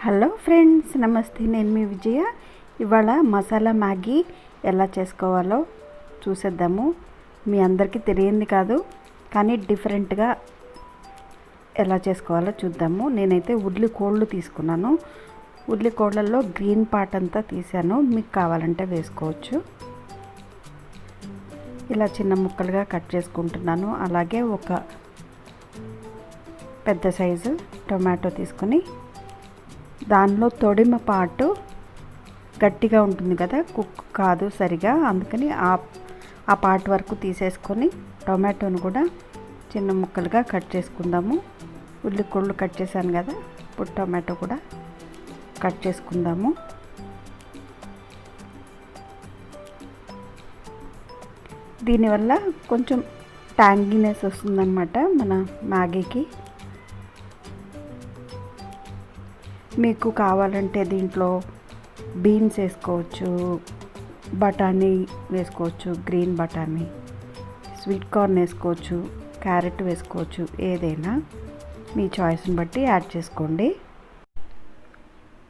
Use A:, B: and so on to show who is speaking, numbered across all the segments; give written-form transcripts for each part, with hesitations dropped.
A: Hello friends, నమస్తే. నేను మీ విజయ. ఇవాళ మసాలా మ్యాగీ ఎలా చేసుకోవాలో చూసేద్దాము. మీ అందరికీ తెలియంది కాదు, కానీ డిఫరెంట్గా ఎలా చేసుకోవాలో చూద్దాము. నేనైతే ఉల్లికోళ్ళు తీసుకున్నాను. ఉల్లికోళ్ళల్లో గ్రీన్ పార్ట్ అంతా తీసాను. మీకు కావాలంటే వేసుకోవచ్చు. ఇలా చిన్న ముక్కలుగా కట్ చేసుకుంటున్నాను. అలాగే ఒక పెద్ద సైజు టొమాటో తీసుకొని దానిలో తొడిమ పాటు గట్టిగా ఉంటుంది కదా, కుక్ కాదు సరిగా, అందుకని ఆ పార్ట్ వరకు తీసేసుకొని టొమాటోను కూడా చిన్న ముక్కలుగా కట్ చేసుకుందాము. ఉల్లికోళ్ళు కట్ చేశాను కదా, ఇప్పుడు టొమాటో కూడా కట్ చేసుకుందాము. దీనివల్ల కొంచెం ట్యాంగీనెస్ వస్తుందన్నమాట మన మ్యాగీకి. మీకు కావాలంటే దీంట్లో బీన్స్ వేసుకోవచ్చు, బఠానీ వేసుకోవచ్చు, గ్రీన్ బఠానీ, స్వీట్ కార్న్ వేసుకోవచ్చు, క్యారెట్ వేసుకోవచ్చు. ఏదైనా మీ చాయిస్ని బట్టి యాడ్ చేసుకోండి.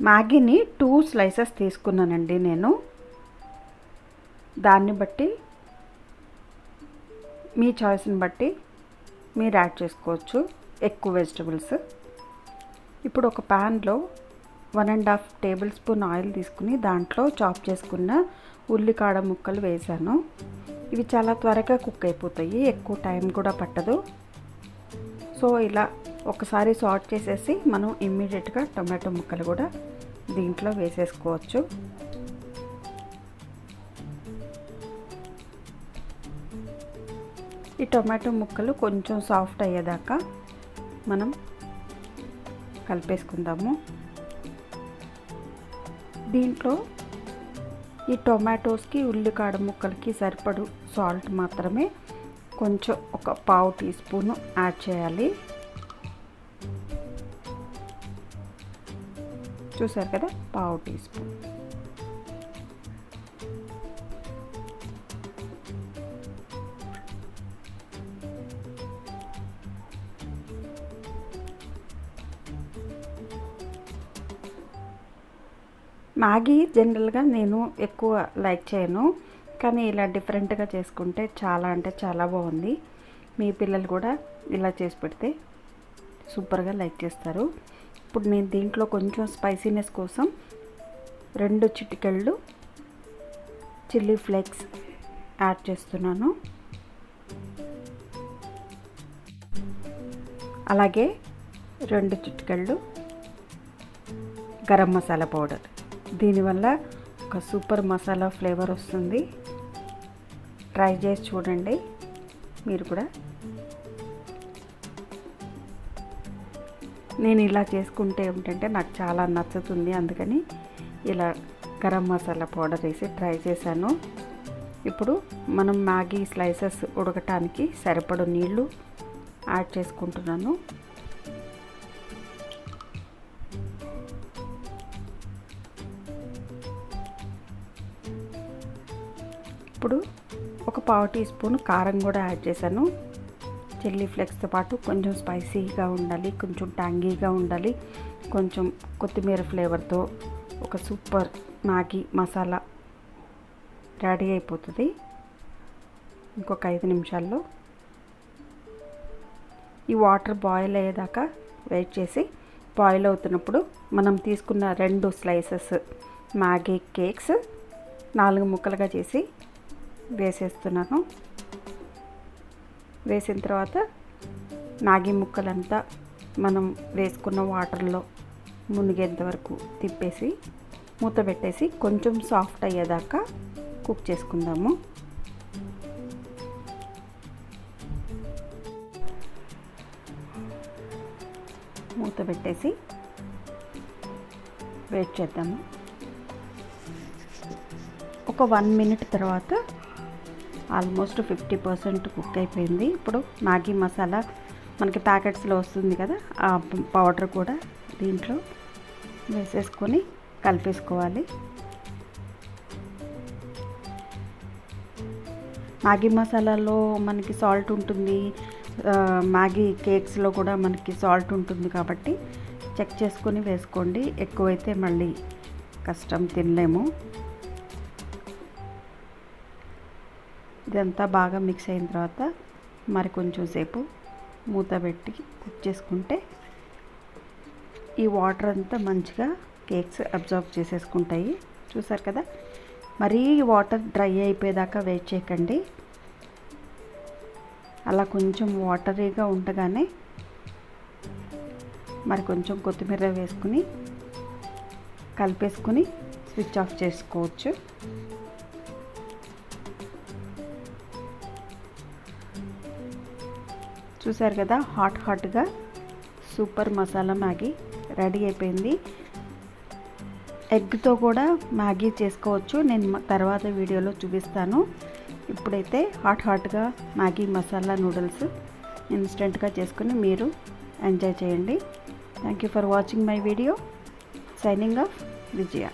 A: మ్యాగీని 2 స్లైసెస్ తీసుకున్నానండి నేను. దాన్ని బట్టి మీ చాయిస్ని బట్టి మీరు యాడ్ చేసుకోవచ్చు ఎక్కువ వెజిటబుల్స్. ఇప్పుడు ఒక ప్యాన్లో 1.5 టేబుల్ స్పూన్ ఆయిల్ తీసుకుని దాంట్లో చాప్ చేసుకున్న ఉల్లికాడ ముక్కలు వేసాను. ఇవి చాలా త్వరగా కుక్ అయిపోతాయి, ఎక్కువ టైం కూడా పట్టదు. సో ఇలా ఒకసారి సాట్ చేసేసి మనం ఇమ్మీడియట్గా టొమాటో ముక్కలు కూడా దీంట్లో వేసేసుకోవచ్చు. ఈ టొమాటో ముక్కలు కొంచెం సాఫ్ట్ అయ్యేదాకా మనం కలిపేసుకుందాము. దీంట్లో ఈ టొమాటోస్కి ఉల్లికాడ ముక్కలకి సరిపడు సాల్ట్ మాత్రమే కొంచెం ఒక 1/2 టీ స్పూన్ యాడ్ చేయాలి. చూసారు కదా, 1/2 టీ స్పూన్. మ్యాగీ జనరల్గా నేను ఎక్కువ లైక్ చేయను, కానీ ఇలా డిఫరెంట్గా చేసుకుంటే చాలా అంటే చాలా బాగుంది. మీ పిల్లలు కూడా ఇలా చేసి పెడితే సూపర్గా లైక్ చేస్తారు. ఇప్పుడు నేను దీంట్లో కొంచెం స్పైసీనెస్ కోసం 2 చిటికెళ్ళు చిల్లీ ఫ్లేక్స్ యాడ్ చేస్తున్నాను. అలాగే 2 చిటికెళ్ళు గరం మసాలా పౌడర్. దీనివల్ల ఒక సూపర్ మసాలా ఫ్లేవర్ వస్తుంది. ట్రై చేసి చూడండి మీరు కూడా. నేను ఇలా చేసుకుంటే ఏమిటంటే నాకు చాలా నచ్చుతుంది, అందుకని ఇలా గరం మసాలా పౌడర్ వేసి ట్రై చేశాను. ఇప్పుడు మనం మ్యాగీ స్లైసెస్ ఉడకటానికి సరిపడు నీళ్ళు యాడ్ చేసుకుంటున్నాను. ఇప్పుడు ఒక 1/2 టీ స్పూన్ కారం కూడా యాడ్ చేశాను. చిల్లీ ఫ్లేక్స్తో పాటు కొంచెం స్పైసీగా ఉండాలి, కొంచెం ట్యాంగీగా ఉండాలి, కొంచెం కొత్తిమీర ఫ్లేవర్తో ఒక సూపర్ మ్యాగీ మసాలా రెడీ అయిపోతుంది. ఇంకొక 5 నిమిషాల్లో ఈ వాటర్ బాయిల్ అయ్యేదాకా వెయిట్ చేసి, బాయిల్ అవుతున్నప్పుడు మనం తీసుకున్న 2 స్లైసెస్ మ్యాగీ కేక్స్ 4 ముక్కలుగా చేసి వేసేస్తున్నాను. వేసిన తర్వాత మ్యాగీ ముక్కలంతా మనం వేసుకున్న వాటర్లో మునిగేంత వరకు తిప్పేసి మూత పెట్టేసి కొంచెం సాఫ్ట్ అయ్యేదాకా కుక్ చేసుకుందాము. మూత పెట్టేసి వెయిట్ చేద్దాము. ఒక 1 మినిట్ తర్వాత ఆల్మోస్ట్ 50% కుక్ అయిపోయింది. ఇప్పుడు మ్యాగీ మసాలా మనకి ప్యాకెట్స్లో వస్తుంది కదా, ఆ పౌడర్ కూడా దీంట్లో వేసేసుకొని కలిపేసుకోవాలి. మ్యాగీ మసాలాలో మనకి సాల్ట్ ఉంటుంది, మ్యాగీ కేక్స్లో కూడా మనకి సాల్ట్ ఉంటుంది కాబట్టి చెక్ చేసుకొని వేసుకోండి. ఎక్కువైతే మళ్ళీ కష్టం, తినలేము. ఇదంతా బాగా మిక్స్ అయిన తర్వాత మరి కొంచెం సేపు మూత పెట్టి కుక్ చేసుకుంటే ఈ వాటర్ అంతా మంచిగా కేక్స్ అబ్జర్వ్ చేసేసుకుంటాయి. చూసారు కదా, మరీ వాటర్ డ్రై అయిపోయేదాకా వెయిట్ చేయకండి. అలా కొంచెం వాటరీగా ఉండగానే మరి కొంచెం కొత్తిమీర వేసుకుని కలిపేసుకుని స్విచ్ ఆఫ్ చేసుకోవచ్చు. చూసారు కదా, హాట్గా సూపర్ మసాలా మ్యాగీ రెడీ అయిపోయింది. ఎగ్తో కూడా మ్యాగీ చేసుకోవచ్చు, నేను తర్వాత వీడియోలో చూపిస్తాను. ఇప్పుడైతే హాట్గా మ్యాగీ మసాలా నూడిల్స్ ఇన్స్టెంట్గా చేసుకుని మీరు ఎంజాయ్ చేయండి. Thank you for watching my video. Signing off, Vijaya.